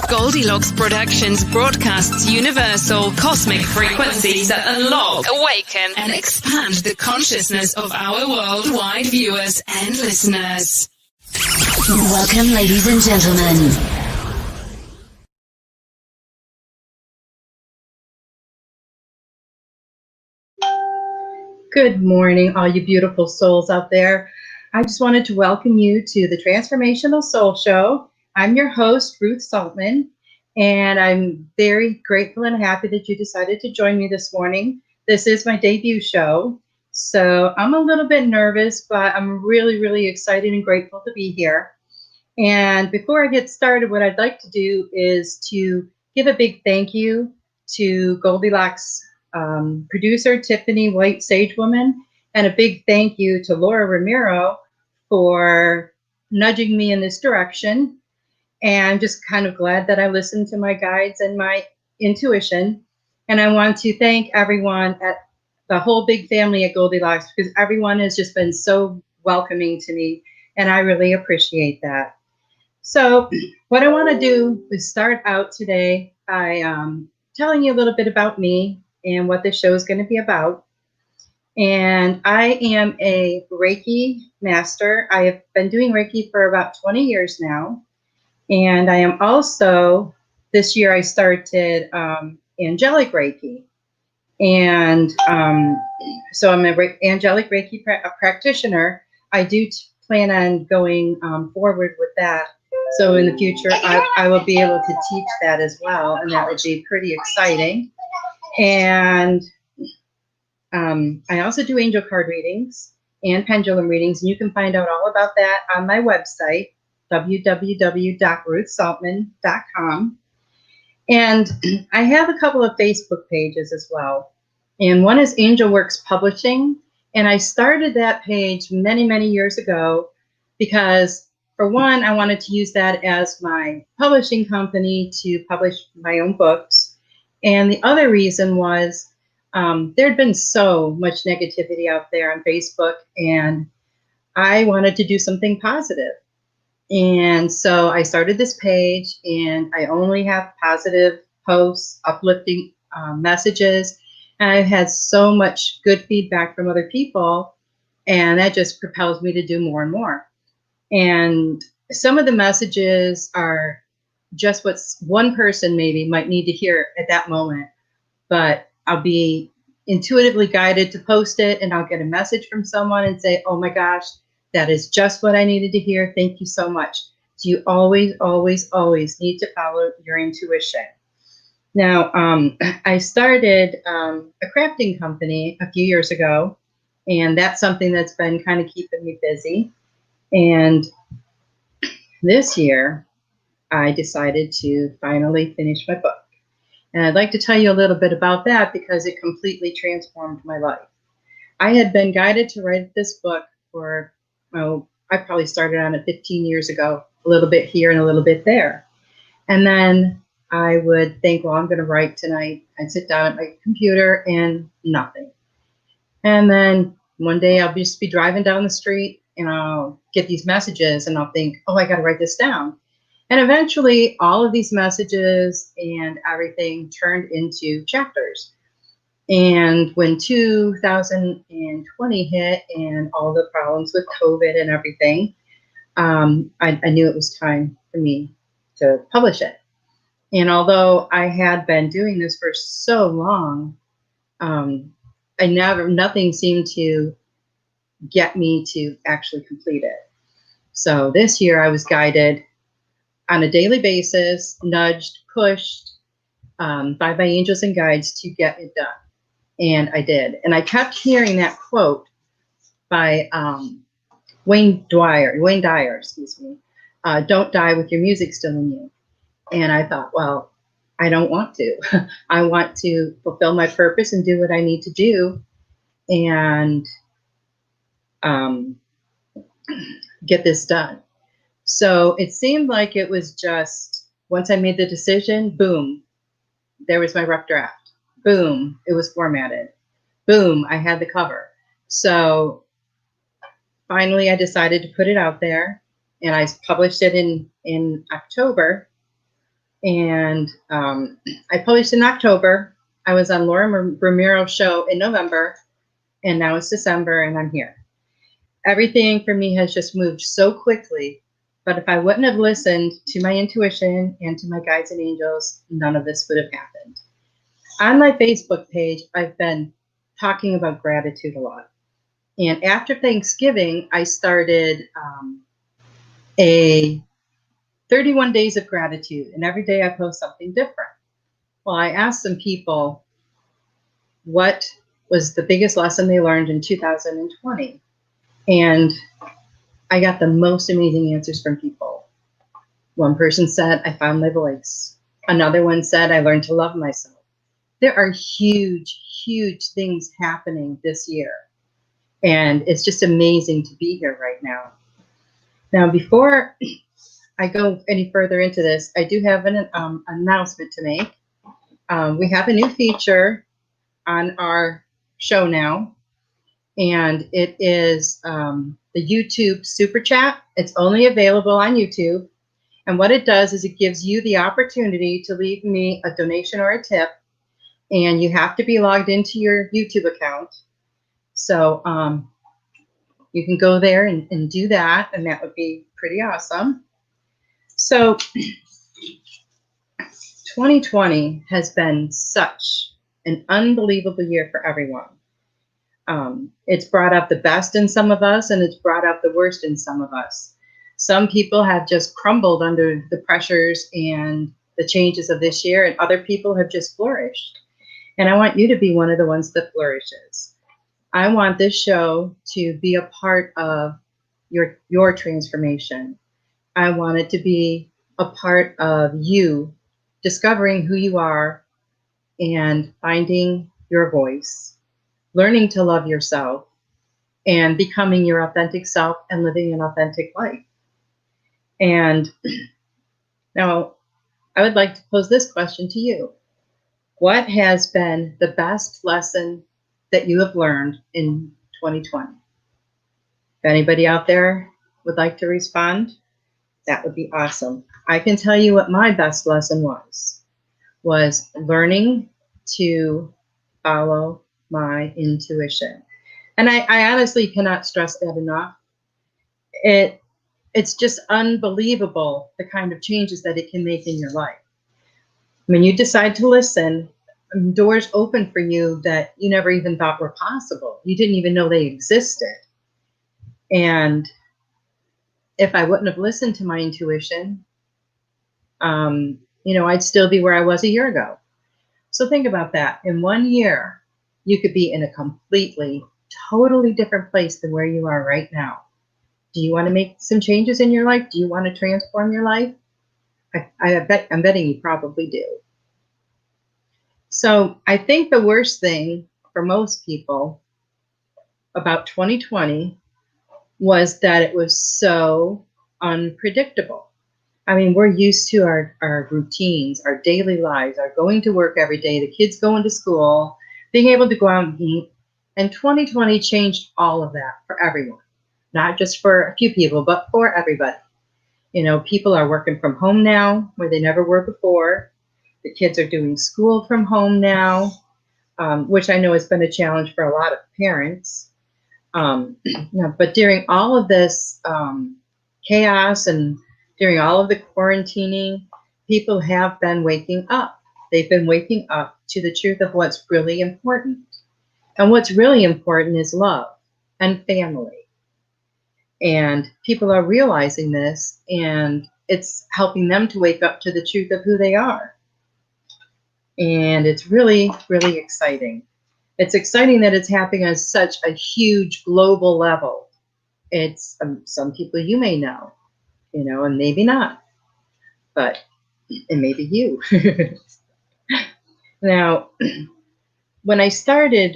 Goldylocks Productions broadcasts universal cosmic frequencies that unlock, awaken, and expand the consciousness of our worldwide viewers and listeners. Welcome, ladies and gentlemen. Good morning, all you beautiful souls out there. I just wanted to welcome you to the Transformational Soul Show. I'm your host, Ruth Soltman, and I'm very grateful and happy that you decided to join me this morning. This is my debut show, so I'm a little bit nervous, but I'm really, really excited and grateful to be here. And before I get started, what I'd like to do is to give a big thank you to Goldylocks producer Tiffany White Sagewoman, and a big thank you to Laura Ramiro for nudging me in this direction. And I'm just kind of glad that I listened to my guides and my intuition. And I want to thank everyone at the whole big family at Goldylocks, because everyone has just been so welcoming to me, and I really appreciate that. So what I want to do is start out today by telling you a little bit about me and what this show is going to be about. And I am a Reiki Master. I have been doing Reiki for about 20 years now. And I am also, this year I started Angelic Reiki. And so I'm an Angelic Reiki practitioner. I do plan on going forward with that. So in the future, I will be able to teach that as well. And that would be pretty exciting. And I also do angel card readings and pendulum readings. And you can find out all about that on my website, www.ruthsoltman.com. And I have a couple of Facebook pages as well. And one is Angel Works Publishing. And I started that page many, many years ago because, for one, I wanted to use that as my publishing company to publish my own books. And the other reason was there had been so much negativity out there on Facebook, and I wanted to do something positive. And so I started this page, and I only have positive posts, uplifting messages. And I've had so much good feedback from other people, and that just propels me to do more and more. And some of the messages are just what one person maybe might need to hear at that moment, but I'll be intuitively guided to post it, and I'll get a message from someone and say, oh my gosh, that is just what I needed to hear. Thank you so much. So you always, always, always need to follow your intuition. Now, I started a crafting company a few years ago, and that's something that's been kind of keeping me busy. And this year, I decided to finally finish my book. And I'd like to tell you a little bit about that because it completely transformed my life. I had been guided to write this book for, I probably started on it 15 years ago, a little bit here and a little bit there. And then I would think, well, I'm going to write tonight. I'd sit down at my computer and nothing. And then one day I'll just be driving down the street and I'll get these messages and I'll think, oh, I got to write this down. And eventually all of these messages and everything turned into chapters. And when 2020 hit and all the problems with COVID and everything, I knew it was time for me to publish it. And although I had been doing this for so long, nothing seemed to get me to actually complete it. So this year I was guided on a daily basis, nudged, pushed by my angels and guides to get it done. And I did. And I kept hearing that quote by Wayne Dyer, don't die with your music still in you. And I thought, well, I don't want to. I want to fulfill my purpose and do what I need to do and get this done. So it seemed like it was just, once I made the decision, boom, there was my rough draft. Boom, it was formatted. Boom, I had the cover. So finally I decided to put it out there, and I published it in October. And I published in October. I was on Laura Ramiro's show in November, and now it's December, and I'm here. Everything for me has just moved so quickly, but if I wouldn't have listened to my intuition and to my guides and angels, none of this would have happened. On my Facebook page, I've been talking about gratitude a lot. And after Thanksgiving, I started a 31 days of gratitude, and every day I post something different. Well, I asked some people what was the biggest lesson they learned in 2020. And I got the most amazing answers from people. One person said, I found my voice. Another one said, I learned to love myself. There are huge, huge things happening this year. And it's just amazing to be here right now. Now, before I go any further into this, I do have an announcement to make. We have a new feature on our show now, and it is the YouTube Super Chat. It's only available on YouTube, and what it does is it gives you the opportunity to leave me a donation or a tip, and you have to be logged into your YouTube account. So you can go there and do that, and that would be pretty awesome. So 2020 has been such an unbelievable year for everyone. It's brought out the best in some of us, and it's brought out the worst in some of us. Some people have just crumbled under the pressures and the changes of this year, and other people have just flourished. And I want you to be one of the ones that flourishes. I want this show to be a part of your transformation. I want it to be a part of you discovering who you are and finding your voice, learning to love yourself, and becoming your authentic self and living an authentic life. And now I would like to pose this question to you. What has been the best lesson that you have learned in 2020? If anybody out there would like to respond, that would be awesome. I can tell you what my best lesson was learning to follow my intuition. And I honestly cannot stress that enough. It's just unbelievable the kind of changes that it can make in your life. When you decide to listen, doors open for you that you never even thought were possible. You didn't even know they existed. And if I wouldn't have listened to my intuition, I'd still be where I was a year ago. So think about that. In 1 year, you could be in a completely, totally different place than where you are right now. Do you want to make some changes in your life? Do you want to transform your life? I'm betting you probably do. So I think the worst thing for most people about 2020 was that it was so unpredictable. I mean, we're used to our routines, our daily lives, our going to work every day, the kids going to school, being able to go out and eat. And 2020 changed all of that for everyone, not just for a few people, but for everybody. People are working from home now where they never were before. The kids are doing school from home now, which I know has been a challenge for a lot of parents. But during all of this chaos and during all of the quarantining, people have been waking up. They've been waking up to the truth of what's really important. And what's really important is love and family. And people are realizing this, and it's helping them to wake up to the truth of who they are. And it's really, really exciting. It's exciting that it's happening on such a huge global level. It's some people you may know, and maybe not, but it may be you. Now, when I started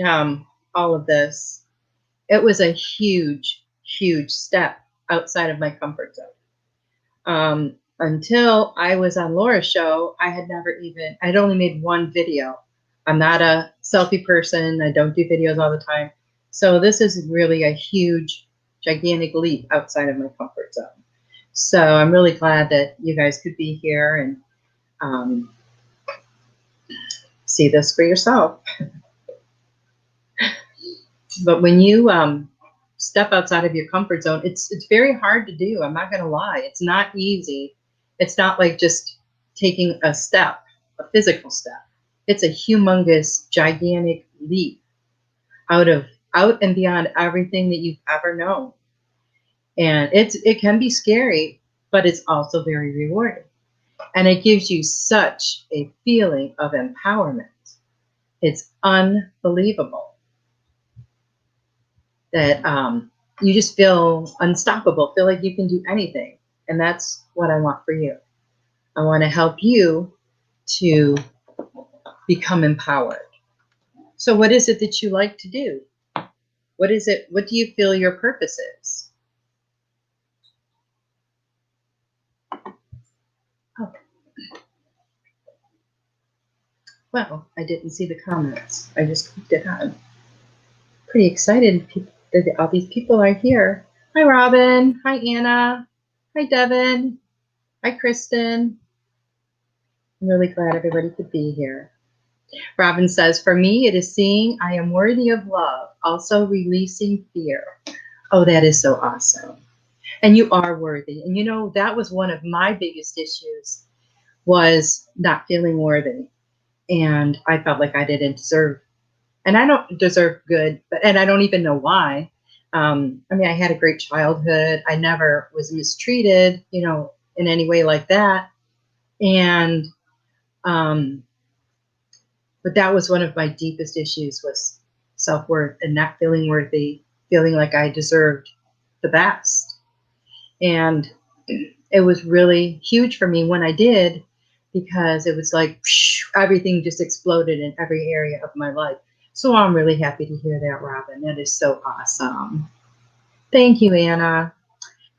all of this, it was a huge, huge step outside of my comfort zone. Until I was on Laura's show, I'd only made one video. I'm not a selfie person. I don't do videos all the time. So this is really a huge, gigantic leap outside of my comfort zone. So I'm really glad that you guys could be here. see this for yourself. But when you step outside of your comfort zone, it's very hard to do. I'm not going to lie. It's not easy. It's not like just taking a step, a physical step. It's a humongous, gigantic leap out and beyond everything that you've ever known. And it can be scary, but it's also very rewarding. And it gives you such a feeling of empowerment. It's unbelievable that you just feel unstoppable, feel like you can do anything. And that's what I want for you. I want to help you to become empowered. So what is it that you like to do? What is it? What do you feel your purpose is? Oh. Well, I didn't see the comments. I just clicked it on. Pretty excited that all these people are here. Hi, Robin. Hi, Anna. Hi, Devin. Hi, Kristen. I'm really glad everybody could be here. Robin says, for me, it is seeing I am worthy of love, also releasing fear. Oh, that is so awesome. And you are worthy. And you know, that was one of my biggest issues, was not feeling worthy. And I felt like I didn't deserve, and I don't deserve good, and I don't even know why. I mean, I had a great childhood. I never was mistreated, you know, in any way like that. And, but that was one of my deepest issues, was self-worth and not feeling worthy, feeling like I deserved the best. And it was really huge for me when I did, because it was like everything just exploded in every area of my life. So I'm really happy to hear that, Robin. That is so awesome. Thank you, Anna.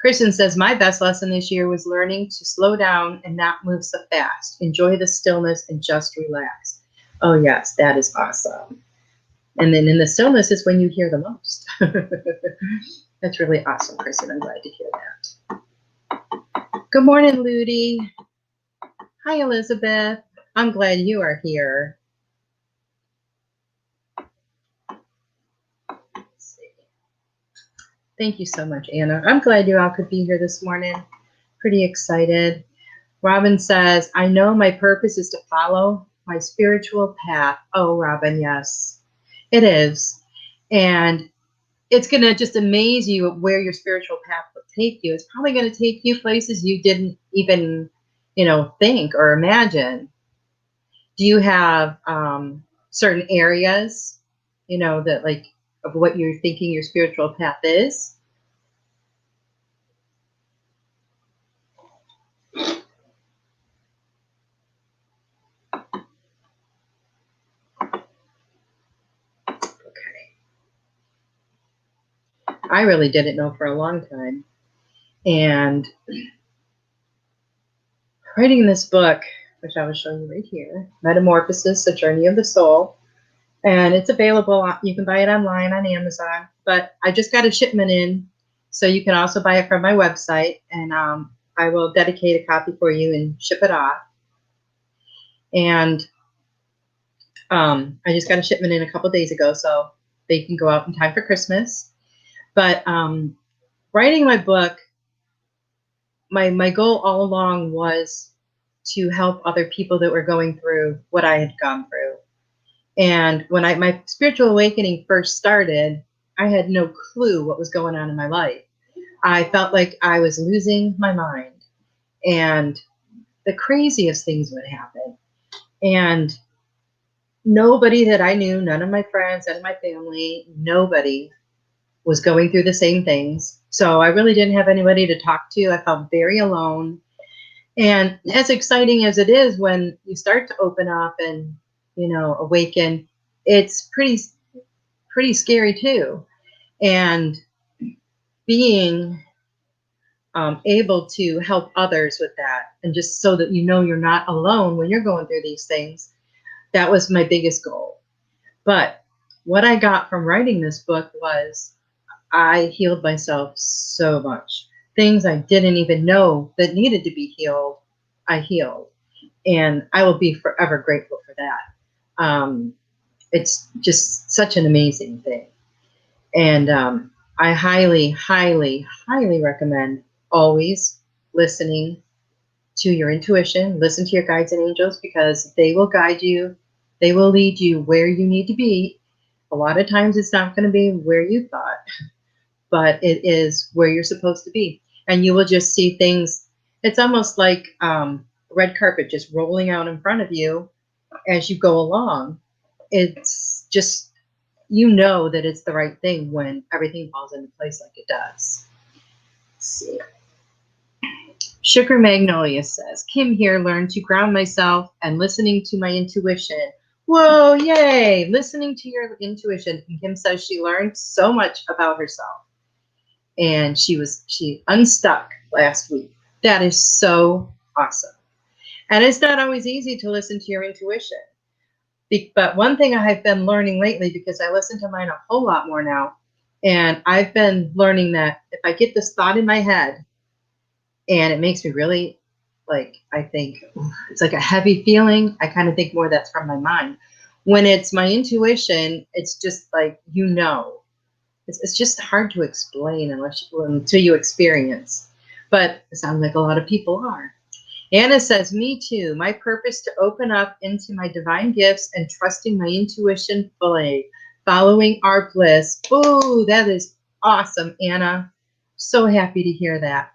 Kristen says, my best lesson this year was learning to slow down and not move so fast. Enjoy the stillness and just relax. Oh, yes, that is awesome. And then in the stillness is when you hear the most. That's really awesome, Kristen. I'm glad to hear that. Good morning, Ludi. Hi, Elizabeth. I'm glad you are here. Let's see. Thank you so much, Anna. I'm glad you all could be here this morning. Pretty excited. Robin says, I know my purpose is to follow my spiritual path. Oh, Robin, yes, it is. And it's going to just amaze you where your spiritual path will take you. It's probably going to take you places you didn't even, you know, think or imagine. Do you have certain areas, you know, that like of what you're thinking your spiritual path is? Okay. I really didn't know for a long time. And writing this book, which I will show you right here, Metamorphosis, A Journey of the Soul. And it's available. You can buy it online on Amazon. But I just got a shipment in, so you can also buy it from my website. And I will dedicate a copy for you and ship it off. And I just got a shipment in a couple days ago, so they can go out in time for Christmas. But writing my book, my goal all along was to help other people that were going through what I had gone through. And when my spiritual awakening first started, I had no clue what was going on in my life. I felt like I was losing my mind, and the craziest things would happen. And nobody that I knew, none of my friends, none of my family, nobody was going through the same things. So I really didn't have anybody to talk to. I felt very alone. And as exciting as it is when you start to open up and, you know, awaken, it's pretty scary too. And being able to help others with that, and just so that you know you're not alone when you're going through these things, that was my biggest goal. But what I got from writing this book was I healed myself so much. Things I didn't even know that needed to be healed, I healed. And I will be forever grateful for that. It's just such an amazing thing. And I highly, highly, highly recommend always listening to your intuition. Listen to your guides and angels, because they will guide you. They will lead you where you need to be. A lot of times it's not going to be where you thought, but it is where you're supposed to be. And you will just see things. It's almost like red carpet just rolling out in front of you as you go along. It's just, you know that it's the right thing when everything falls into place like it does. Let's see. Sugar Magnolia says, Kim here learned to ground myself and listening to my intuition. Whoa, yay! Listening to your intuition. And Kim says she learned so much about herself. And she unstuck last week. That is so awesome. And it's not always easy to listen to your intuition. But one thing I have been learning lately, because I listen to mine a whole lot more now, and I've been learning that if I get this thought in my head and it makes me really, like, I think it's like a heavy feeling, I kind of think more that's from my mind. When it's my intuition, it's just like, you know, it's just hard to explain until you experience. But it sounds like a lot of people are. Anna says, me too. My purpose to open up into my divine gifts and trusting my intuition fully, following our bliss. Oh, that is awesome, Anna. So happy to hear that.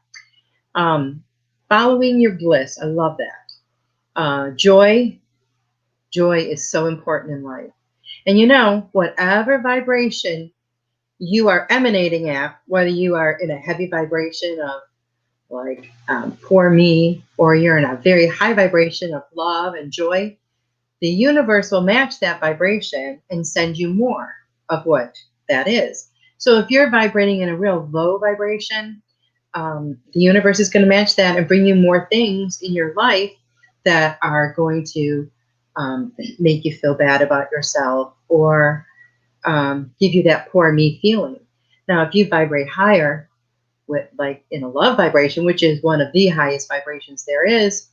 Following your bliss. I love that. Joy is so important in life. And you know, whatever vibration you are emanating at, whether you are in a heavy vibration of like poor me, or you're in a very high vibration of love and joy, the universe will match that vibration and send you more of what that is. So if you're vibrating in a real low vibration, the universe is going to match that and bring you more things in your life that are going to make you feel bad about yourself, or give you that poor me feeling. Now, if you vibrate higher, with like in a love vibration, which is one of the highest vibrations there is,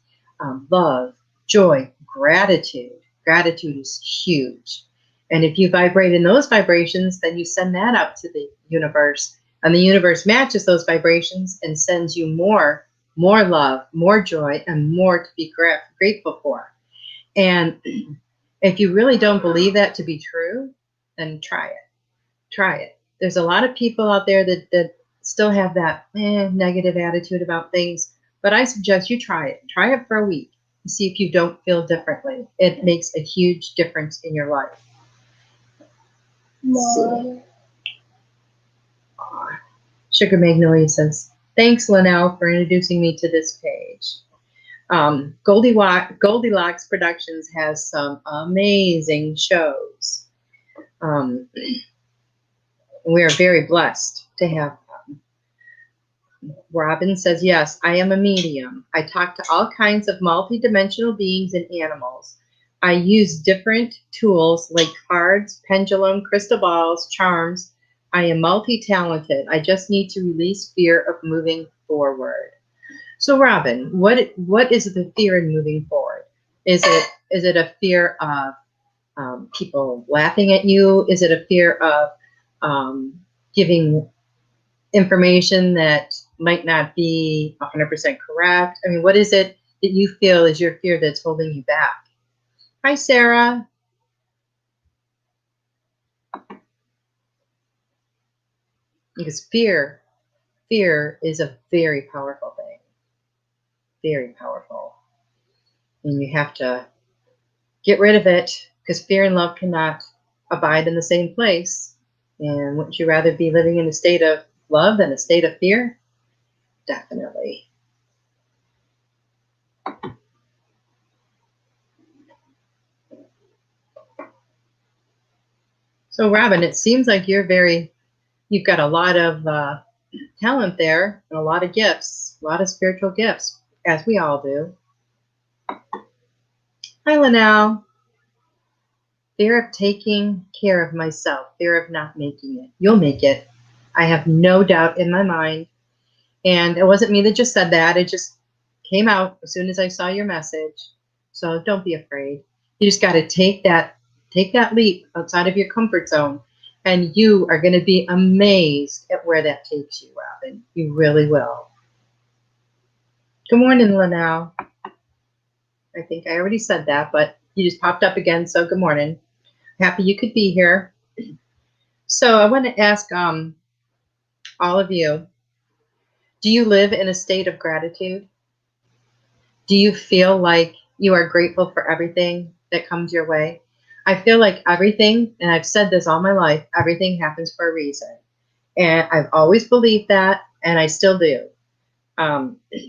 love, joy, gratitude. Gratitude is huge. And if you vibrate in those vibrations, then you send that up to the universe, and the universe matches those vibrations and sends you more love, more joy, and more to be grateful for. And if you really don't believe that to be true, then try it. Try it. There's a lot of people out there that still have that negative attitude about things, but I suggest you try it. Try it for a week and see if you don't feel differently. It makes a huge difference in your life. Sugar Magnolia says, thanks, Linnell, for introducing me to this page. Goldylocks Productions has some amazing shows. We are very blessed to have them. Robin says, yes, I am a medium. I talk to all kinds of multidimensional beings and animals. I use different tools like cards, pendulum, crystal balls, charms. I am multi-talented. I just need to release fear of moving forward. So Robin, what is the fear in moving forward? Is it a fear of people laughing at you? Is it a fear of giving information that might not be 100% correct? I mean, what is it that you feel is your fear that's holding you back? Hi, Sarah. Because fear is a very powerful thing. Very powerful. And you have to get rid of it, because fear and love cannot abide in the same place. And wouldn't you rather be living in a state of love than a state of fear? Definitely. So Robin, it seems like you've got a lot of talent there, and a lot of gifts, a lot of spiritual gifts, as we all do. Hi, Linnell. Fear of taking care of myself, fear of not making it. You'll make it. I have no doubt in my mind. And it wasn't me that just said that. It just came out as soon as I saw your message. So don't be afraid. You just got to take that leap outside of your comfort zone, and you are going to be amazed at where that takes you, Robin. You really will. Good morning, Linnell. I think I already said that, but you just popped up again, so good morning. Happy you could be here. So I want to ask all of you, do you live in a state of gratitude? Do you feel like you are grateful for everything that comes your way? I feel like everything, and I've said this all my life, everything happens for a reason. And I've always believed that, and I still do.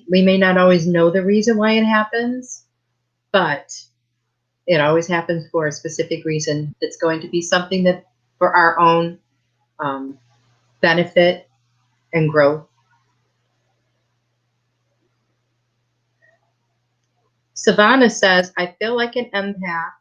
We may not always know the reason why it happens, but it always happens for a specific reason. It's going to be something that for our own benefit and growth. Savannah says, I feel like an empath,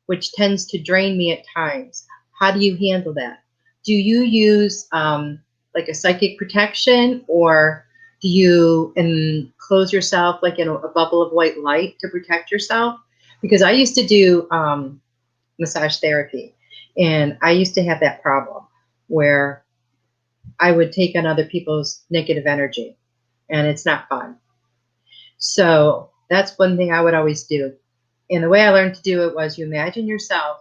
which tends to drain me at times. How do you handle that? Do you use like a psychic protection, or do you enclose yourself like in a bubble of white light to protect yourself? Because I used to do massage therapy, and I used to have that problem where I would take on other people's negative energy, and it's not fun. So that's one thing I would always do. And the way I learned to do it was you imagine yourself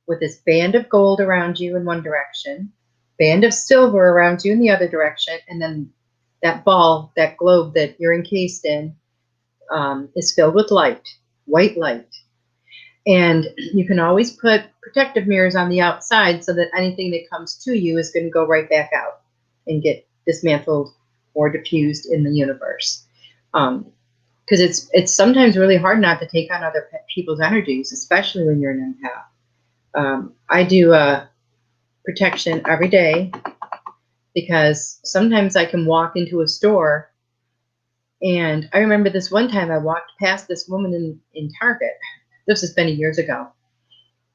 with this band of gold around you in one direction, band of silver around you in the other direction, and then that ball, that globe that you're encased in is filled with light, white light. And you can always put protective mirrors on the outside so that anything that comes to you is going to go right back out and get dismantled or diffused in the universe. Because it's sometimes really hard not to take on other people's energies, especially when you're an empath. I do protection every day because sometimes I can walk into a store, and I remember this one time I walked past this woman in Target. This has been years ago,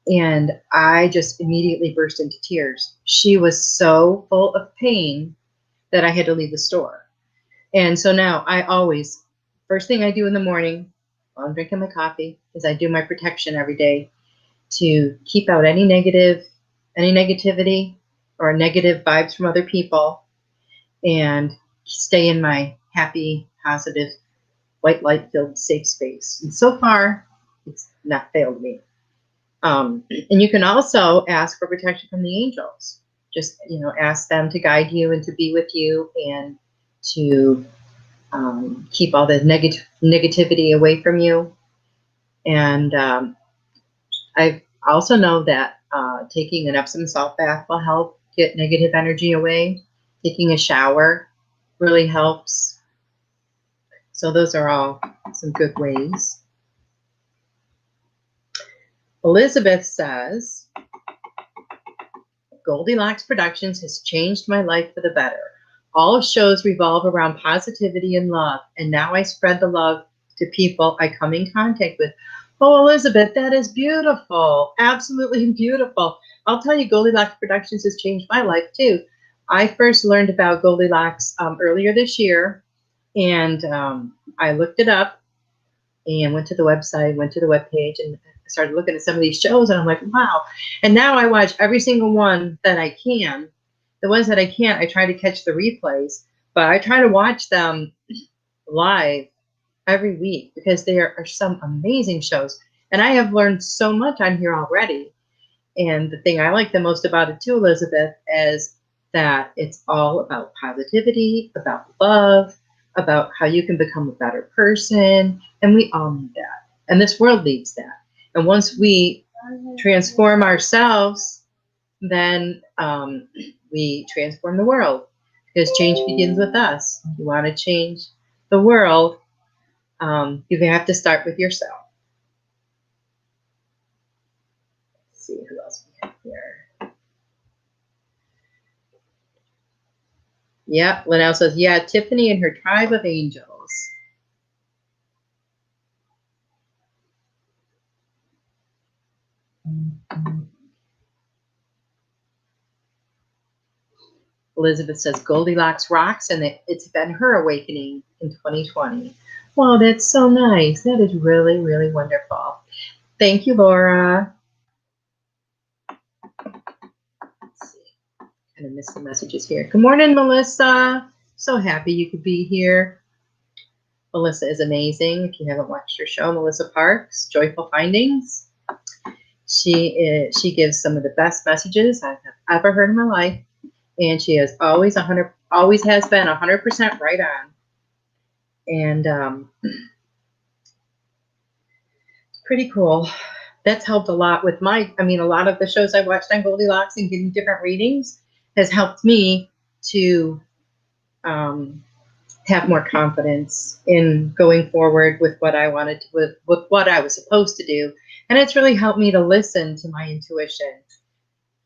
and I just immediately burst into tears. She was so full of pain that I had to leave the store. And so now I always, first thing I do in the morning while I'm drinking my coffee is I do my protection every day to keep out any negativity or negative vibes from other people, and stay in my happy, positive, white light filled safe space. And so far, it's not failed me. And you can also ask for protection from the angels. Just, ask them to guide you and to be with you, and to keep all the negativity away from you. And I also know that taking an Epsom salt bath will help get negative energy away. Taking a shower really helps. So those are all some good ways. Elizabeth says, Goldylocks Productions has changed my life for the better. All shows revolve around positivity and love, and now I spread the love to people I come in contact with. Oh, Elizabeth, that is beautiful. Absolutely beautiful. I'll tell you, Goldylocks Productions has changed my life too. I first learned about Goldylocks earlier this year, and I looked it up and went to the website, went to the webpage, and started looking at some of these shows, and I'm like, wow. And now I watch every single one that I can. The ones that I can't, I try to catch the replays, but I try to watch them live every week because there are some amazing shows. And I have learned so much on here already. And the thing I like the most about it too, Elizabeth, is that it's all about positivity, about love, about how you can become a better person. And we all need that. And this world needs that. And once we transform ourselves, then we transform the world, because change begins with us. If you want to change the world, you have to start with yourself. Let's see who else we have here. Yeah, Linnell says, yeah, Tiffany and her tribe of angels. Elizabeth says Goldylocks rocks, and it's been her awakening in 2020. Well, that's so nice. That is really, really wonderful. Thank you, Laura. Let's see. Kind of missed the messages here. Good morning, Melissa. So happy you could be here. Melissa is amazing. If you haven't watched her show, Melissa Parks, Joyful Findings. She gives some of the best messages I've ever heard in my life, and she is always has been 100% right on. And pretty cool. That's helped a lot with a lot of the shows I watched on Goldylocks and getting different readings has helped me to have more confidence in going forward with what I wanted to, with what I was supposed to do. And it's really helped me to listen to my intuition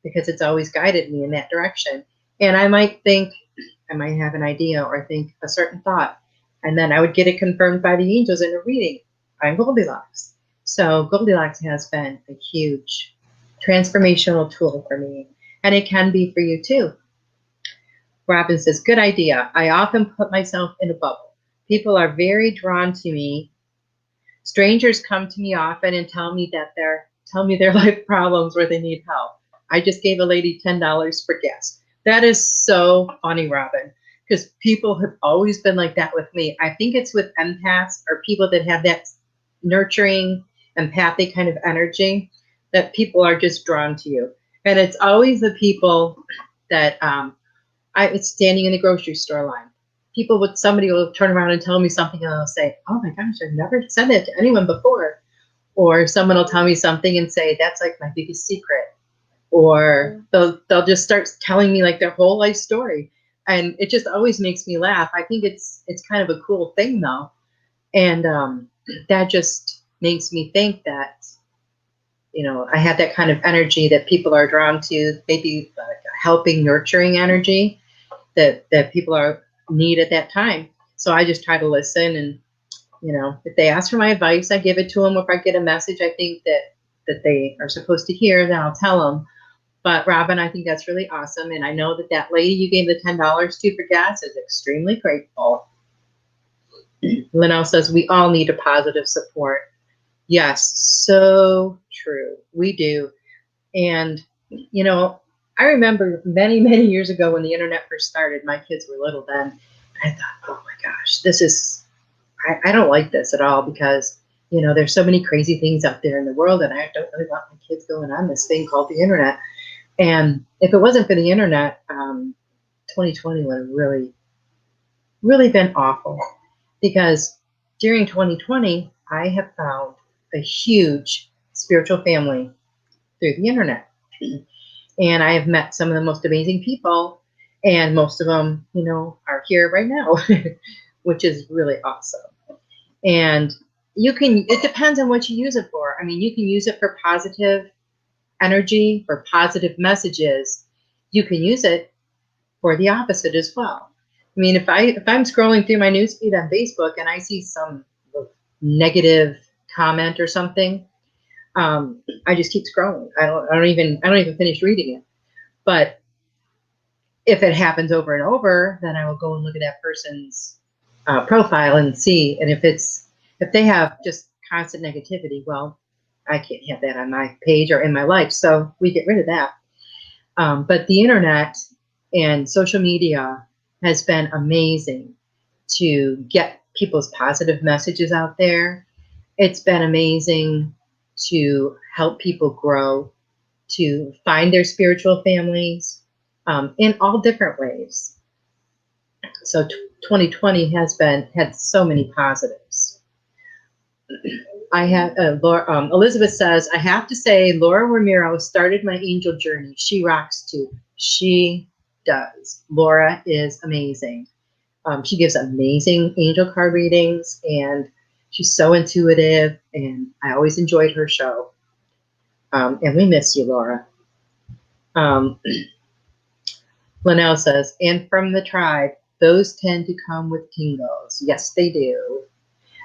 because it's always guided me in that direction. And I might have an idea or think a certain thought, and then I would get it confirmed by the angels in a reading on Goldylocks. So Goldylocks has been a huge transformational tool for me, and it can be for you too. Robin says, good idea. I often put myself in a bubble. People are very drawn to me. Strangers come to me often and tell me their life problems where they need help. I just gave a lady $10 for gas. That is so funny, Robin, because people have always been like that with me. I think it's with empaths or people that have that nurturing, empathic kind of energy that people are just drawn to you. And it's always the people that it's standing in the grocery store line. Somebody will turn around and tell me something and I'll say, oh my gosh, I've never said that to anyone before. Or someone will tell me something and say, that's like my biggest secret. Or they'll just start telling me like their whole life story. And it just always makes me laugh. I think it's kind of a cool thing though. And that just makes me think that, I have that kind of energy that people are drawn to, maybe like a helping, nurturing energy that people need at that time. So I just try to listen, and if they ask for my advice, I give it to them. If I get a message I think that they are supposed to hear, then I'll tell them. But Robin, I think that's really awesome, and I know that lady you gave the $10 to for gas is extremely grateful. Linnell says we all need a positive support. Yes, so true. We do. And I remember many, many years ago when the internet first started, my kids were little then. I thought, oh my gosh, I don't like this at all because, there's so many crazy things out there in the world and I don't really want my kids going on this thing called the internet. And if it wasn't for the internet, 2020 would have really, really been awful because during 2020, I have found a huge spiritual family through the internet. And I have met some of the most amazing people, and most of them, are here right now, which is really awesome. And it depends on what you use it for. I mean, you can use it for positive energy, for positive messages. You can use it for the opposite as well. I mean, if I'm scrolling through my newsfeed on Facebook and I see some negative comment or something, I just keep scrolling. I don't even finish reading it. But if it happens over and over, then I will go and look at that person's profile and see. And if they have just constant negativity, well, I can't have that on my page or in my life. So we get rid of that. But the internet and social media has been amazing to get people's positive messages out there. It's been amazing to help people grow, to find their spiritual families in all different ways. So 2020 had so many positives. I have Elizabeth says, I have to say, Laura Ramiro started my angel journey. She rocks too. She does. Laura is amazing. She gives amazing angel card readings, and she's so intuitive, and I always enjoyed her show. And we miss you, Laura. Linnell says, and from the tribe, those tend to come with tingles. Yes, they do.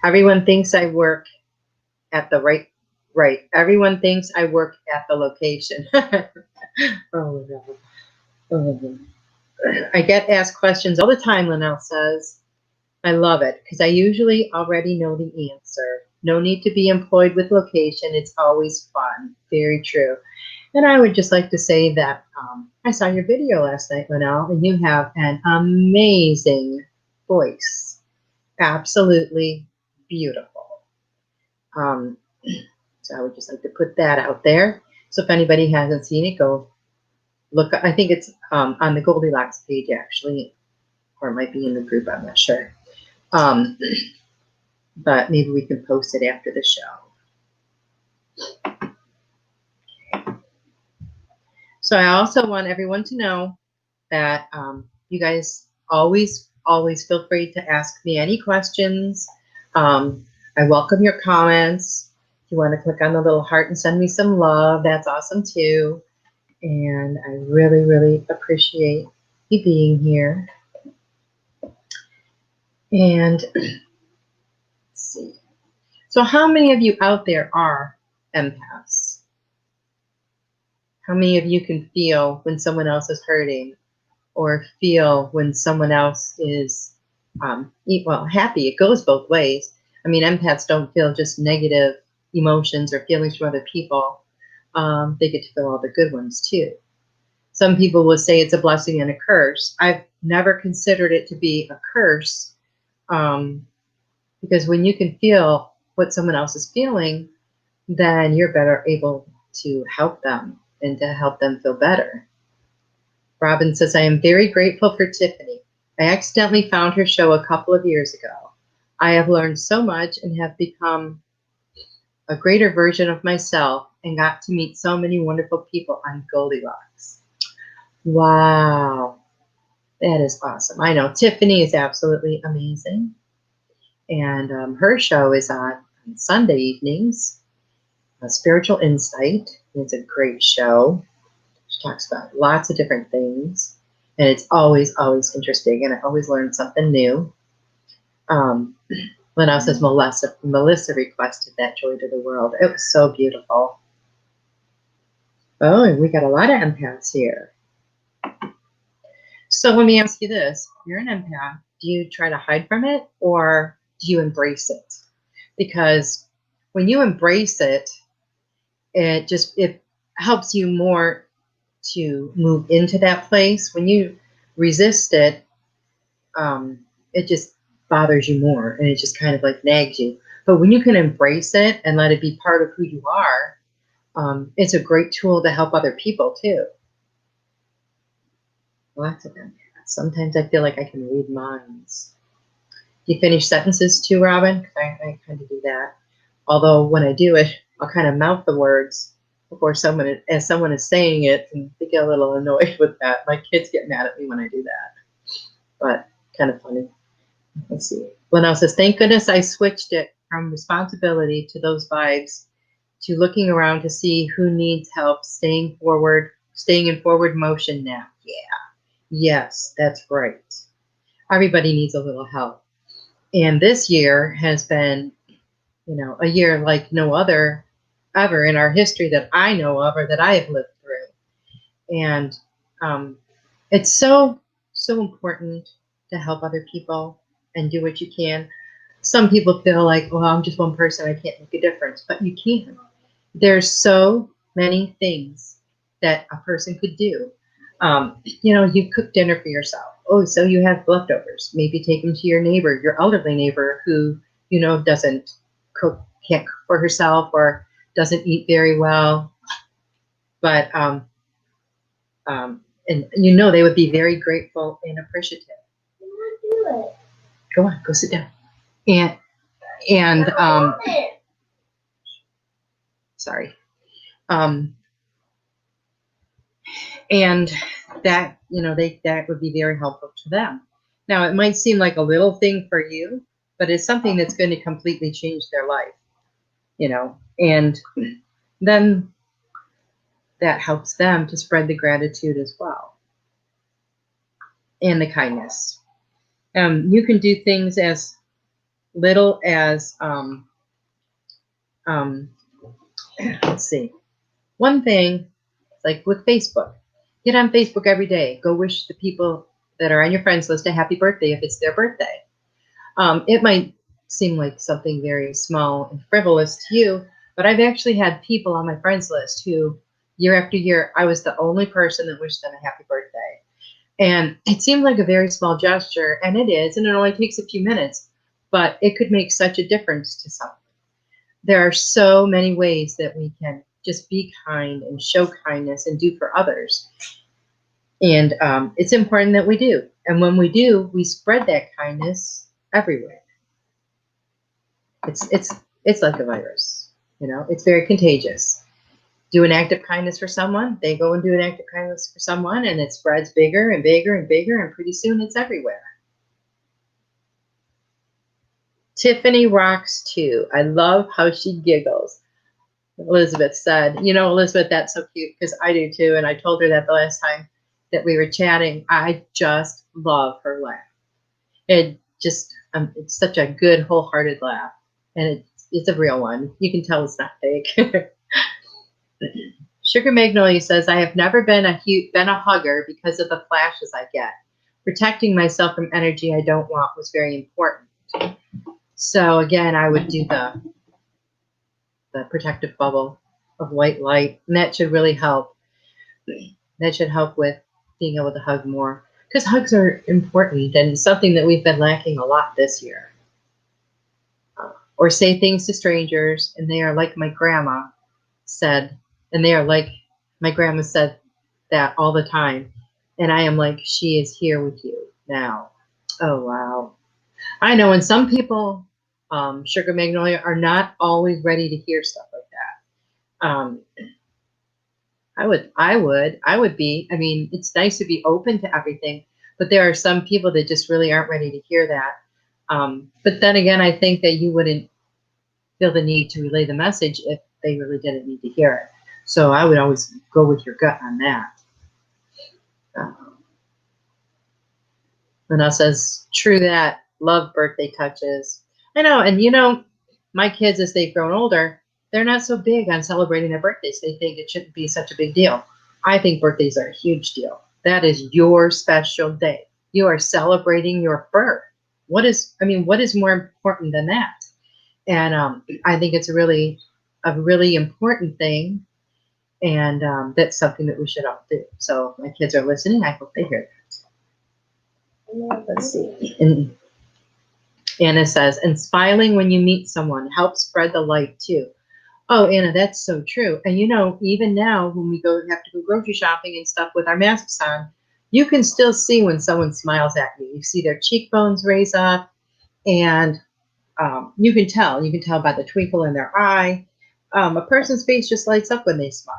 Everyone thinks I work at the right. Everyone thinks I work at the location. Oh, no. I get asked questions all the time, Linnell says. I love it because I usually already know the answer. No need to be employed with location. It's always fun. Very true. And I would just like to say that I saw your video last night, Linnell, and you have an amazing voice. Absolutely beautiful. So I would just like to put that out there. So if anybody hasn't seen it, go look. I think it's on the Goldylocks page, actually, or it might be in the group. I'm not sure. But maybe we can post it after the show. So I also want everyone to know that you guys always feel free to ask me any questions. I welcome your comments. If you want to click on the little heart and send me some love, that's awesome too. And I really, really appreciate you being here. And let's see. So how many of you out there are empaths? How many of you can feel when someone else is hurting, or feel when someone else is, happy? It goes both ways. I mean, empaths don't feel just negative emotions or feelings from other people. They get to feel all the good ones too. Some people will say it's a blessing and a curse. I've never considered it to be a curse, because when you can feel what someone else is feeling, then you're better able to help them and to help them feel better. Robin says, I am very grateful for Tiffany. I accidentally found her show a couple of years ago. I have learned so much and have become a greater version of myself and got to meet so many wonderful people on Goldylocks. Wow, that is awesome. I know Tiffany is absolutely amazing. And her show is on Sunday evenings, Spiritual Insight. It's a great show. She talks about lots of different things. And it's always, always interesting. And I always learn something new. Linnell says Melissa requested that Joy to the World. It was so beautiful. Oh, and we got a lot of empaths here. So let me ask you this. You're an empath. Do you try to hide from it, or do you embrace it? Because when you embrace it, it helps you more to move into that place. When you resist it, it just bothers you more, and it just kind of like nags you. But when you can embrace it and let it be part of who you are, it's a great tool to help other people too. Lots of them. Sometimes I feel like I can read minds. Do you finish sentences too, Robin? I kind of do that. Although when I do it, I'll kind of mouth the words before someone is saying it, and they get a little annoyed with that. My kids get mad at me when I do that. But kind of funny. Let's see. Linnell says, thank goodness I switched it from responsibility to those vibes to looking around to see who needs help staying in forward motion now. Yeah. Yes, that's right. Everybody needs a little help. And this year has been, a year like no other ever in our history that I know of or that I have lived through. And it's so, so important to help other people and do what you can. Some people feel like, well, I'm just one person, I can't make a difference. But you can. There's so many things that a person could do. You cook dinner for yourself. Oh, so you have leftovers. Maybe take them to your neighbor, your elderly neighbor who, doesn't can't cook for herself or doesn't eat very well. But, and they would be very grateful and appreciative. Do it. Go on, go sit down. Sorry. And that, that would be very helpful to them. Now, it might seem like a little thing for you, but it's something that's going to completely change their life, and then that helps them to spread the gratitude as well and the kindness. You can do things as little as, let's see, one thing, like with Facebook. Get on Facebook every day. Go wish the people that are on your friends list a happy birthday if it's their birthday. It might seem like something very small and frivolous to you, but I've actually had people on my friends list who, year after year, I was the only person that wished them a happy birthday. And it seemed like a very small gesture, and it is, and it only takes a few minutes, but it could make such a difference to someone. There are so many ways that we can just be kind and show kindness and do for others. And it's important that we do. And when we do, we spread that kindness everywhere. It's like a virus, it's very contagious. Do an act of kindness for someone, they go and do an act of kindness for someone, and it spreads bigger and bigger and bigger, and pretty soon it's everywhere. Tiffany rocks too. I love how she giggles. Elizabeth said, Elizabeth, that's so cute, because I do too. And I told her that the last time that we were chatting. I just love her laugh. It's such a good, wholehearted laugh. And it's a real one. You can tell it's not fake. Sugar Magnolia says, I have never been a hugger because of the flashes I get. Protecting myself from energy I don't want was very important. So again, I would do the protective bubble of white light, and that should really help. That should help with being able to hug more, because hugs are important and something that we've been lacking a lot this year. Or say things to strangers, and they are like my grandma said, and they are like my grandma said that all the time, and I am like, she is here with you now. Oh wow. I know, and some people, Sugar Magnolia, are not always ready to hear stuff like that. I would be. I mean, it's nice to be open to everything, but there are some people that just really aren't ready to hear that. But then again, I think that you wouldn't feel the need to relay the message if they really didn't need to hear it. So I would always go with your gut on that. Lynette says, true that. Love birthday touches. I know, and my kids, as they've grown older, they're not so big on celebrating their birthdays. They think it shouldn't be such a big deal. I think birthdays are a huge deal. That is your special day. You are celebrating your birth. What is more important than that? And I think it's a really important thing, and that's something that we should all do. So if my kids are listening, I hope they hear that. Let's see. And Anna says, and smiling when you meet someone helps spread the light too. Oh, Anna, that's so true. And even now when we have to go grocery shopping and stuff with our masks on, you can still see when someone smiles at you. You see their cheekbones raise up, and you can tell by the twinkle in their eye. A person's face just lights up when they smile,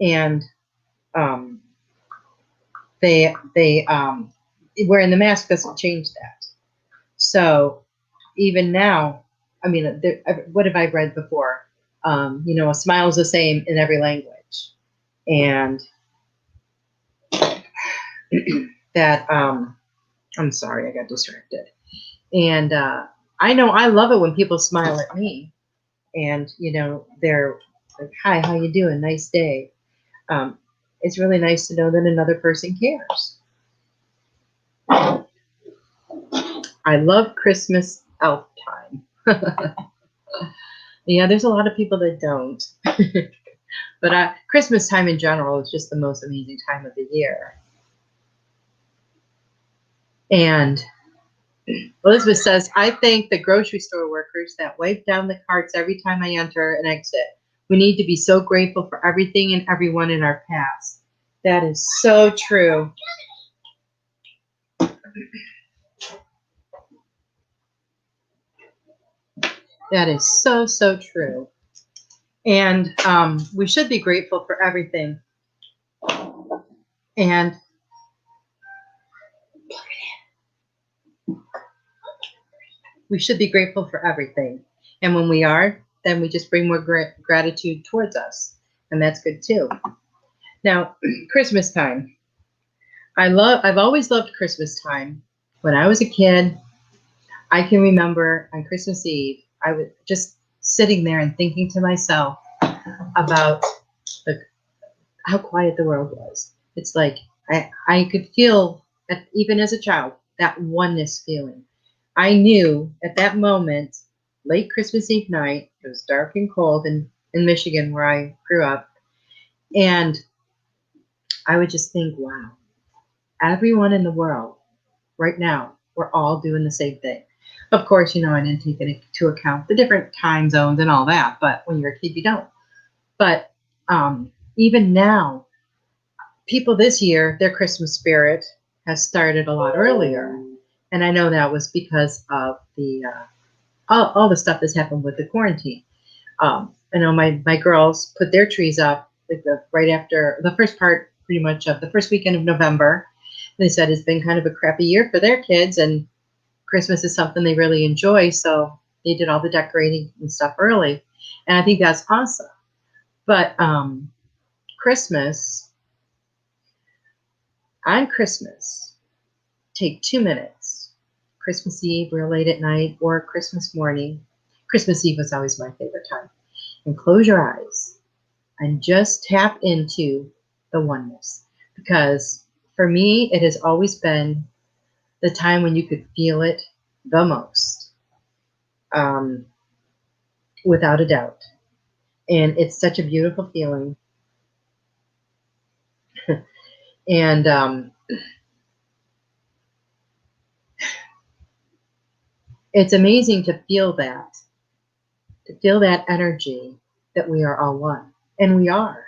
and wearing the mask doesn't change that. So even now, I mean, what have I read before? A smile is the same in every language, and that I'm sorry, I got distracted. And I know I love it when people smile at me, and they're like, "Hi, how you doing? Nice day." It's really nice to know that another person cares. I love Christmas elf time. Yeah, there's a lot of people that don't. But Christmas time in general is just the most amazing time of the year. And Elizabeth says, I thank the grocery store workers that wipe down the carts every time I enter and exit. We need to be so grateful for everything and everyone in our past. That is so true. That is so, so true. And we should be grateful for everything. And we should be grateful for everything. And when we are, then we just bring more gratitude towards us. And that's good too. Now, Christmas time. I've always loved Christmas time. When I was a kid, I can remember on Christmas Eve, I was just sitting there and thinking to myself about how quiet the world was. It's like I could feel, even as a child, that oneness feeling. I knew at that moment, late Christmas Eve night, it was dark and cold in Michigan where I grew up. And I would just think, wow, everyone in the world right now, we're all doing the same thing. Of course, I didn't take into account the different time zones and all that, but when you're a kid, you don't. But even now, people this year, their Christmas spirit has started a lot earlier. And I know that was because of the all the stuff that's happened with the quarantine. I know my girls put their trees up like right after the first part, pretty much of the first weekend of November. They said it's been kind of a crappy year for their kids, and Christmas is something they really enjoy, so they did all the decorating and stuff early, and I think that's awesome. But Christmas, on Christmas, take 2 minutes, Christmas Eve or late at night or Christmas morning. Christmas Eve was always my favorite time. And close your eyes and just tap into the oneness. Because for me, it has always been the time when you could feel it the most, without a doubt. And it's such a beautiful feeling. And it's amazing to feel that energy that we are all one. And we are.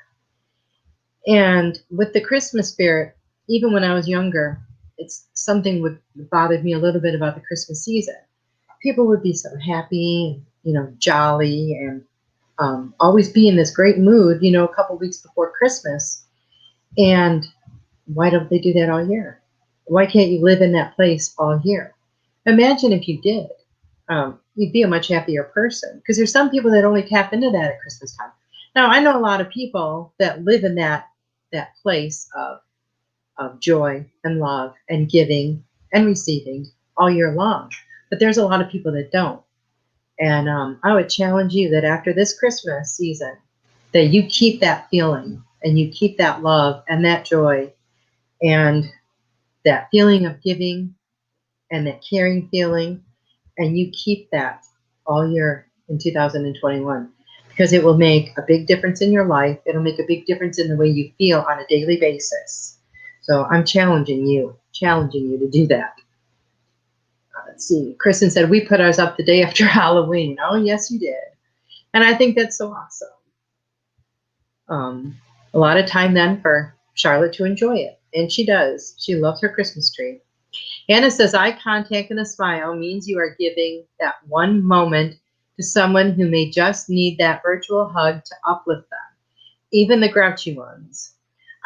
And with the Christmas spirit, even when I was younger, it's something that bothered me a little bit about the Christmas season. People would be so happy, jolly, and always be in this great mood, a couple weeks before Christmas. And why don't they do that all year? Why can't you live in that place all year? Imagine if you did. You'd be a much happier person, because there's some people that only tap into that at Christmas time. Now, I know a lot of people that live in that place of joy and love and giving and receiving all year long. But there's a lot of people that don't. And I would challenge you that after this Christmas season, that you keep that feeling and you keep that love and that joy and that feeling of giving and that caring feeling, and you keep that all year in 2021, because it will make a big difference in your life. It'll make a big difference in the way you feel on a daily basis. So I'm challenging you to do that. Let's see. Kristen said, we put ours up the day after Halloween. Oh, yes, you did. And I think that's so awesome. A lot of time then for Charlotte to enjoy it. And she does. She loves her Christmas tree. Hannah says, eye contact and a smile means you are giving that one moment to someone who may just need that virtual hug to uplift them, even the grouchy ones.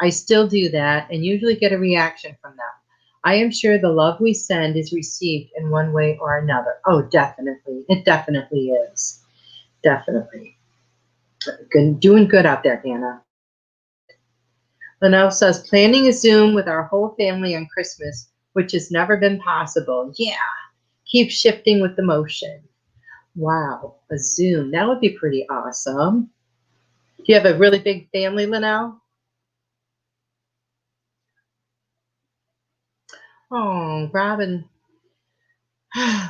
I still do that and usually get a reaction from them. I am sure the love we send is received in one way or another. Oh, definitely. It definitely is. Definitely. Good, doing good out there, Hannah. Linnell says, planning a Zoom with our whole family on Christmas, which has never been possible. Yeah. Keep shifting with the motion. Wow. A Zoom. That would be pretty awesome. Do you have a really big family, Linnell? Oh, Robin.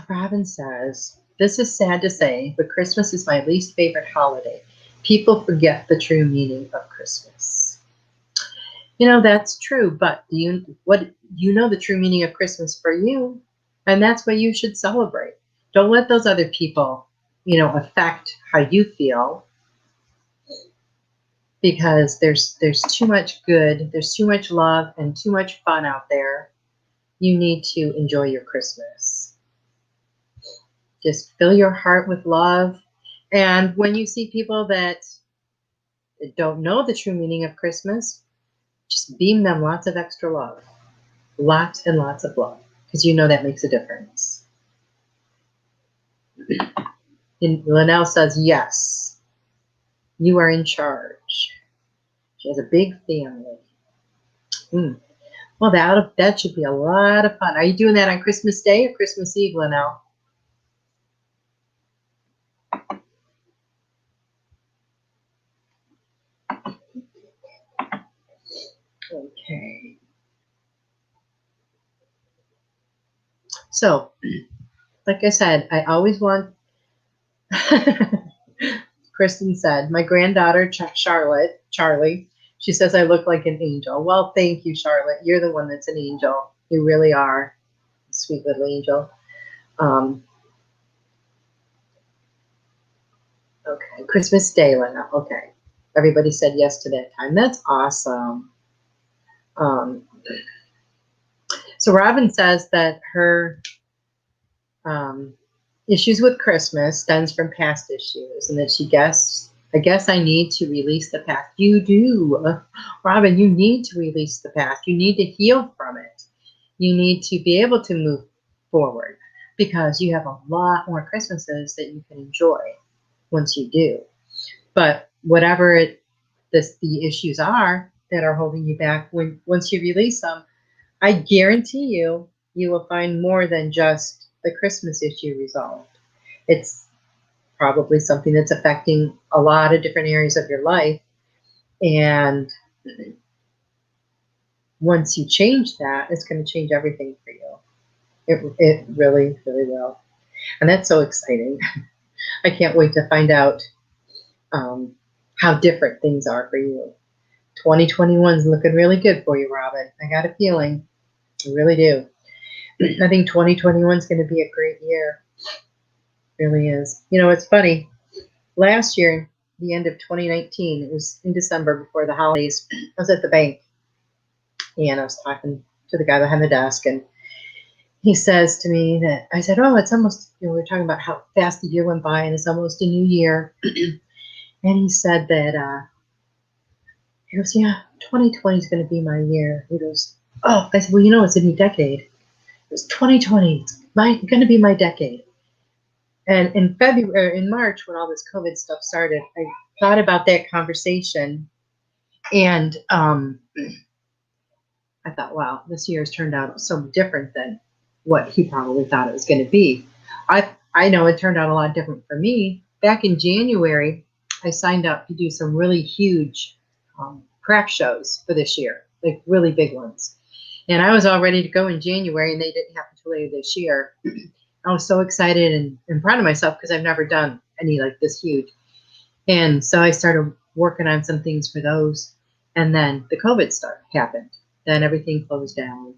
Robin says, this is sad to say, but Christmas is my least favorite holiday. People forget the true meaning of Christmas. That's true, but you know the true meaning of Christmas for you, and that's what you should celebrate. Don't let those other people, affect how you feel, because there's too much good, there's too much love and too much fun out there. You need to enjoy your Christmas. Just fill your heart with love. And when you see people that don't know the true meaning of Christmas, just beam them lots of extra love. Lots and lots of love. Because that makes a difference. And Linnell says, yes, you are in charge. She has a big family. Well, that should be a lot of fun. Are you doing that on Christmas Day or Christmas Eve, Linnell? Okay. So, like I said, I always want, Kristen said, my granddaughter, Charlie, she says I look like an angel. Well, thank you, Charlotte. You're the one that's an angel. You really are a sweet little angel. Okay, Christmas Day, Lena. Okay. Everybody said yes to that time. That's awesome. So Robin says that her issues with Christmas stems from past issues, and that I guess I need to release the past. You do, Robin. You need to release the past. You need to heal from it. You need to be able to move forward, because you have a lot more Christmases that you can enjoy once you do. But whatever the issues are that are holding you back, once you release them, I guarantee you will find more than just the Christmas issue resolved. It's probably something that's affecting a lot of different areas of your life. And once you change that, it's going to change everything for you. It really, really will. And that's so exciting. I can't wait to find out how different things are for you. 2021 is looking really good for you, Robin. I got a feeling. I really do. I think 2021 is going to be a great year. It really is. You know, it's funny. Last year, the end of 2019, it was in December before the holidays, I was at the bank, and I was talking to the guy behind the desk, and he says to me that, I said, oh, it's almost, we were talking about how fast the year went by, and it's almost a new year. And he said that, he goes, yeah, 2020 is going to be my year. He goes, oh, I said, well, it's a new decade. It was 2020. It's going to be my decade. And in March, when all this COVID stuff started, I thought about that conversation, and I thought, wow, this year has turned out so different than what he probably thought it was going to be. I know it turned out a lot different for me. Back in January, I signed up to do some really huge craft shows for this year, like really big ones. And I was all ready to go in January, and they didn't happen until later this year. I was so excited and proud of myself, because I've never done any like this huge. And so I started working on some things for those. And then the COVID stuff happened. Then everything closed down.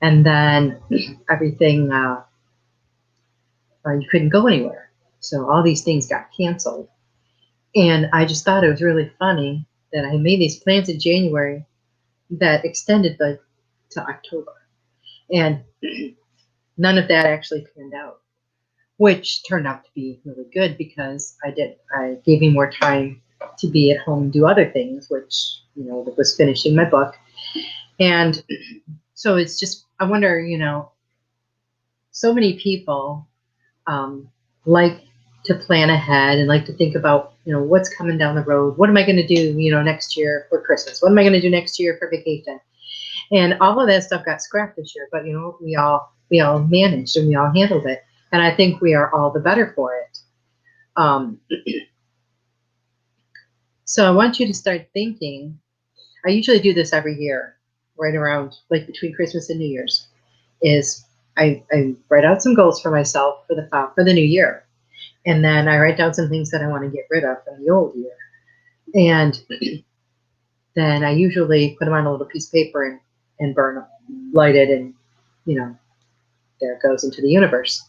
And then everything, you couldn't go anywhere. So all these things got canceled. And I just thought it was really funny that I made these plans in January that extended to October. And none of that actually panned out, which turned out to be really good, because I gave me more time to be at home and do other things, which, was finishing my book. And so it's just, I wonder, so many people like to plan ahead and like to think about, what's coming down the road. What am I going to do, next year for Christmas? What am I going to do next year for vacation? And all of that stuff got scrapped this year, but we all managed, and we all handled it. And I think we are all the better for it. So I want you to start thinking. I usually do this every year, right around like between Christmas and New Year's, is I write out some goals for myself for the new year. And then I write down some things that I want to get rid of from the old year. And then I usually put them on a little piece of paper and burn them, light it, and, there it goes into the universe.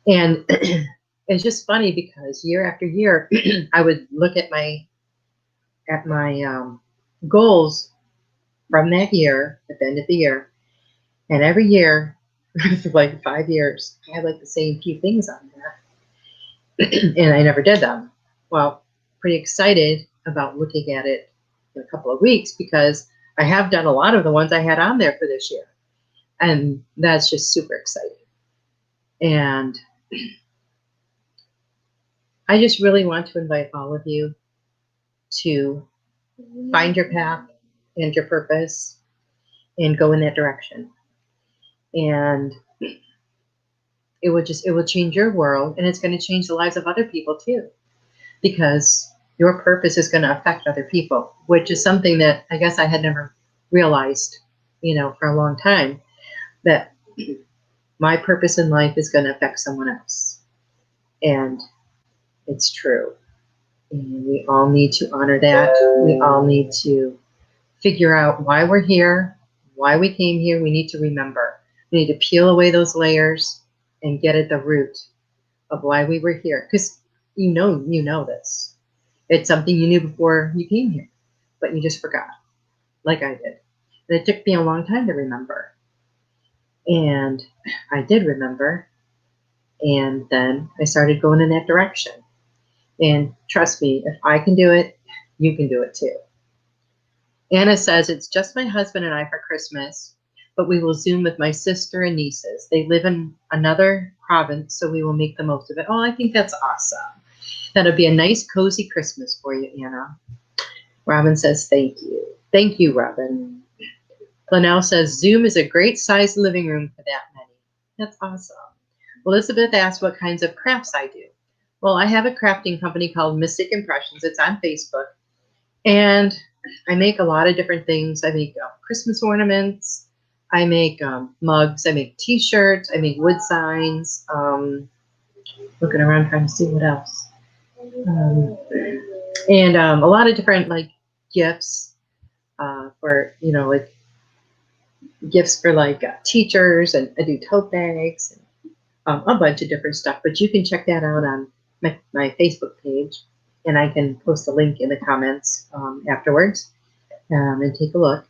And it's just funny, because year after year, I would look at my goals from that year at the end of the year, and every year for like 5 years, I had like the same few things on there, and I never did them. Well, pretty excited about looking at it in a couple of weeks, because I have done a lot of the ones I had on there for this year, and that's just super exciting. And I just really want to invite all of you to find your path and your purpose and go in that direction. And it will change your world, and it's going to change the lives of other people too, because your purpose is going to affect other people, which is something that I guess I had never realized, for a long time, that my purpose in life is going to affect someone else. And it's true. And we all need to honor that. We all need to figure out why we're here, why we came here. We need to remember. We need to peel away those layers and get at the root of why we were here. Because you know this. It's something you knew before you came here, but you just forgot, like I did. And it took me a long time to remember. And I did remember. And then I started going in that direction. And trust me, if I can do it, you can do it too. Anna says, it's just my husband and I for Christmas, but we will Zoom with my sister and nieces. They live in another province, so we will make the most of it. Oh, I think that's awesome. That'll be a nice, cozy Christmas for you, Anna. Robin says, thank you. Thank you, Robin. Linnell says, Zoom is a great sized living room for that many. That's awesome. Elizabeth asked what kinds of crafts I do. Well, I have a crafting company called Mystic Impressions. It's on Facebook. And I make a lot of different things. I make Christmas ornaments. I make mugs. I make T-shirts. I make wood signs. Looking around trying to see what else. And a lot of different like gifts for, like gifts for like teachers. And I do tote bags and a bunch of different stuff. But you can check that out on my Facebook page. And I can post a link in the comments afterwards and take a look.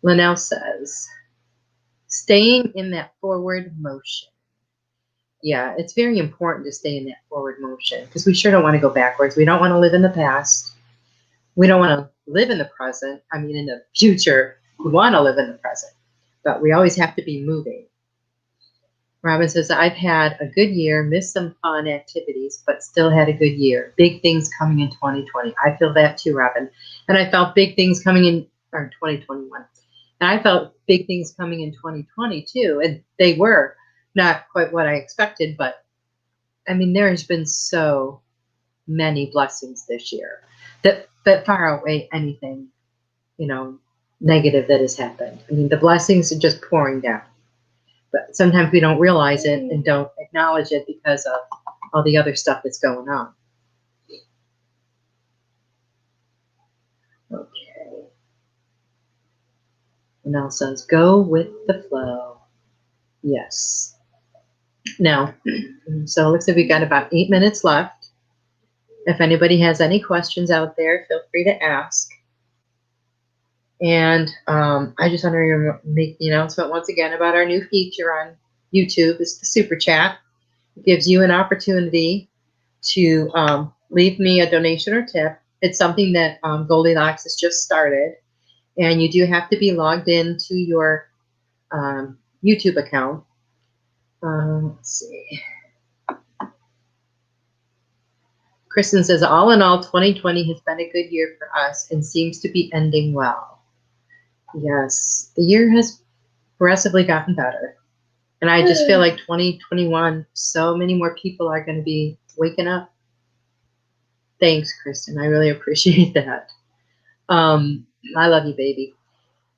Linnell says, staying in that forward motion. Yeah, it's very important to stay in that forward motion because we sure don't want to go backwards. We don't want to live in the past. We don't want to live in the present. I mean, in the future, we want to live in the present, but we always have to be moving. Robin says, I've had a good year, missed some fun activities, but still had a good year. Big things coming in 2020. I feel that too, Robin. And I felt big things coming in 2021. And I felt big things coming in 2020 too. And they were not quite what I expected, but I mean, there's been so many blessings this year that far outweigh anything, negative that has happened. I mean, the blessings are just pouring down. But sometimes we don't realize it and don't acknowledge it because of all the other stuff that's going on. Okay. Mel says, go with the flow. Yes. Now, so it looks like we got about 8 minutes left. If anybody has any questions out there, feel free to ask. And I just want to make the announcement once again about our new feature on YouTube. It's the Super Chat. It gives you an opportunity to leave me a donation or tip. It's something that Goldylocks has just started. And you do have to be logged into your YouTube account. Let's see. Kristen says, all in all, 2020 has been a good year for us and seems to be ending well. Yes, the year has progressively gotten better. And I just feel like 2021, so many more people are going to be waking up. Thanks, Kristen. I really appreciate that. I love you, baby.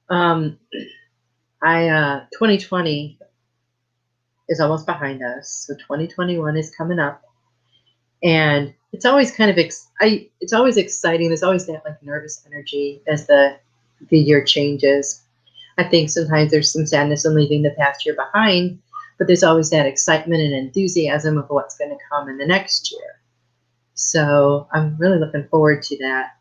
2020 is almost behind us. So 2021 is coming up. And it's always kind of, it's always exciting. There's always that like nervous energy as the year changes. I think sometimes there's some sadness in leaving the past year behind, but there's always that excitement and enthusiasm of what's going to come in the next year. So I'm really looking forward to that.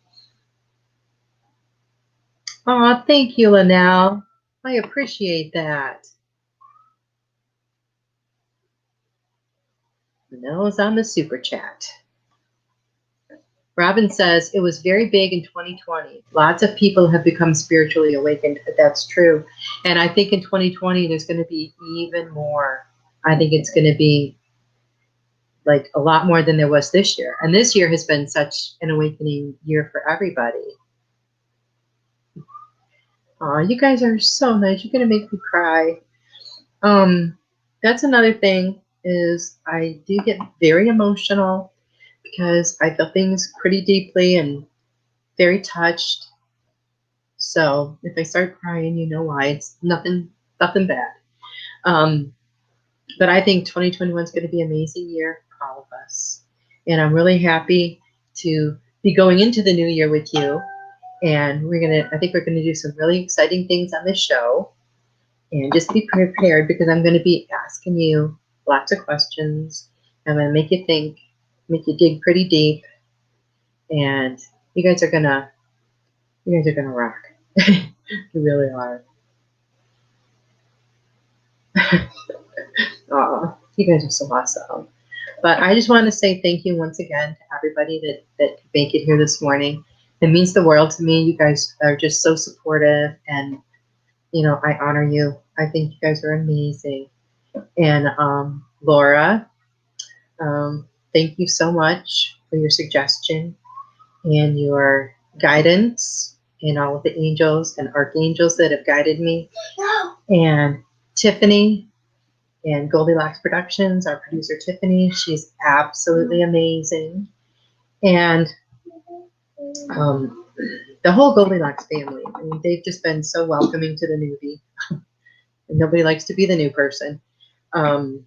Oh, thank you, Linnell. I appreciate that. Linnell is on the Super Chat. Robin says, it was very big in 2020. Lots of people have become spiritually awakened. That's true. And I think in 2020, there's going to be even more. I think it's going to be like a lot more than there was this year. And this year has been such an awakening year for everybody. Oh, you guys are so nice. You're going to make me cry. That's another thing is I do get very emotional because I feel things pretty deeply and very touched. So if I start crying, you know why. It's nothing Nothing bad. But I think 2021 is going to be an amazing year for all of us. And I'm really happy to be going into the new year with you. And I think we're going to do some really exciting things on this show. And just be prepared, because I'm going to be asking you lots of questions. I'm going to make you think, make you dig pretty deep. And you guys are gonna rock. You really are. Oh, you guys are so awesome. But I just want to say thank you once again to everybody that could make it here this morning. It means the world to me. You guys are just so supportive, and I honor you. I think you guys are amazing. And Laura, thank you so much for your suggestion and your guidance, and all of the angels and archangels that have guided me. And Tiffany and Goldylocks Productions, our producer Tiffany, she's absolutely amazing. And the whole Goldylocks family, I mean, they've just been so welcoming to the newbie. And nobody likes to be the new person. But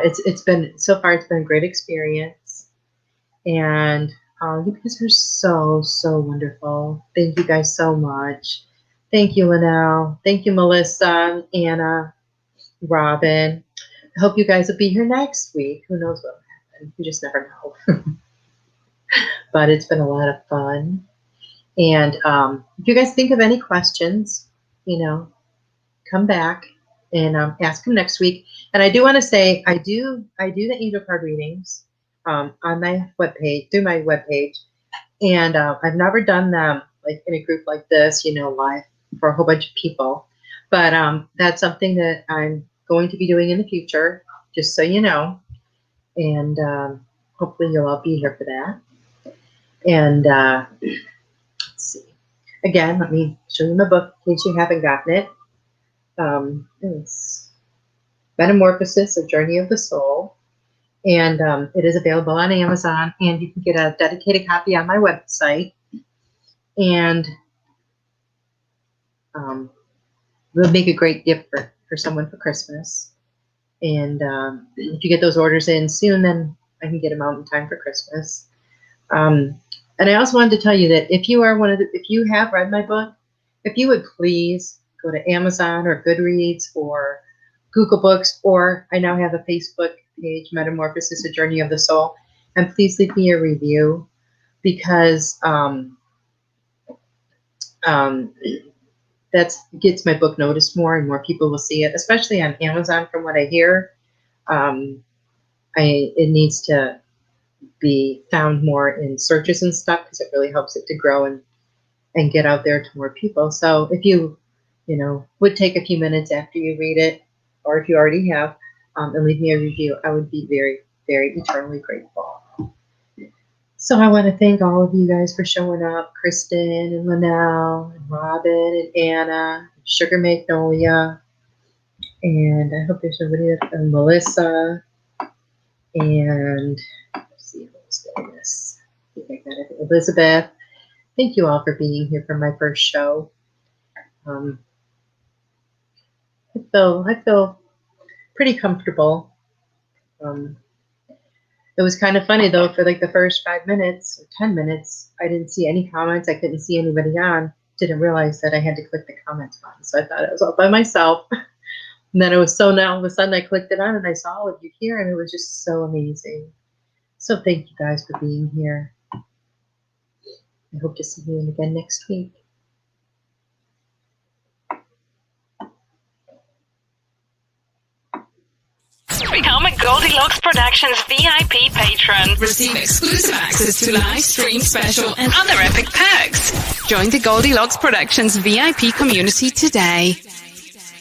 it's been, so far, it's been a great experience. And you guys are so, so wonderful. Thank you guys so much. Thank you, Linnell. Thank you, Melissa, Anna, Robin. I hope you guys will be here next week. Who knows what will happen? You just never know. But it's been a lot of fun. And if you guys think of any questions, come back and ask them next week. And I do want to say, I do the angel card readings on my webpage, through my webpage. And I've never done them like in a group like this, live for a whole bunch of people. But that's something that I'm going to be doing in the future, just so you know. And hopefully you'll all be here for that. And let's see. Again, let me show you my book in case you haven't gotten it. It's Metamorphosis A Journey of the Soul. And it is available on Amazon, and you can get a dedicated copy on my website. And we'll make a great gift for someone for Christmas. And if you get those orders in soon, then I can get them out in time for Christmas. And I also wanted to tell you that if you have read my book, if you would please go to Amazon or Goodreads or Google Books, or I now have a Facebook page, Metamorphosis A Journey of the Soul, and please leave me a review, because that gets my book noticed more, and more people will see it, especially on Amazon. From what I hear, it needs to be found more in searches and stuff, because it really helps it to grow and get out there to more people. So if you would take a few minutes after you read it, or if you already have, and leave me a review, I would be very, very eternally grateful. So I want to thank all of you guys for showing up, Kristen and Linnell and Robin and Anna, Sugar Magnolia, and I hope there's somebody Melissa, and let's see who's doing this. I think I got it. Elizabeth. Thank you all for being here for my first show. I feel pretty comfortable. It was kind of funny though, for like the first 5 minutes or 10 minutes, I didn't see any comments. I couldn't see anybody on. Didn't realize that I had to click the comments button. So I thought I was all by myself. And then now all of a sudden I clicked it on and I saw all of you here, and it was just so amazing. So thank you guys for being here. I hope to see you again next week. Become a Goldylocks Productions VIP patron. Receive exclusive access to live stream special and other epic perks. Join the Goldylocks Productions VIP community today.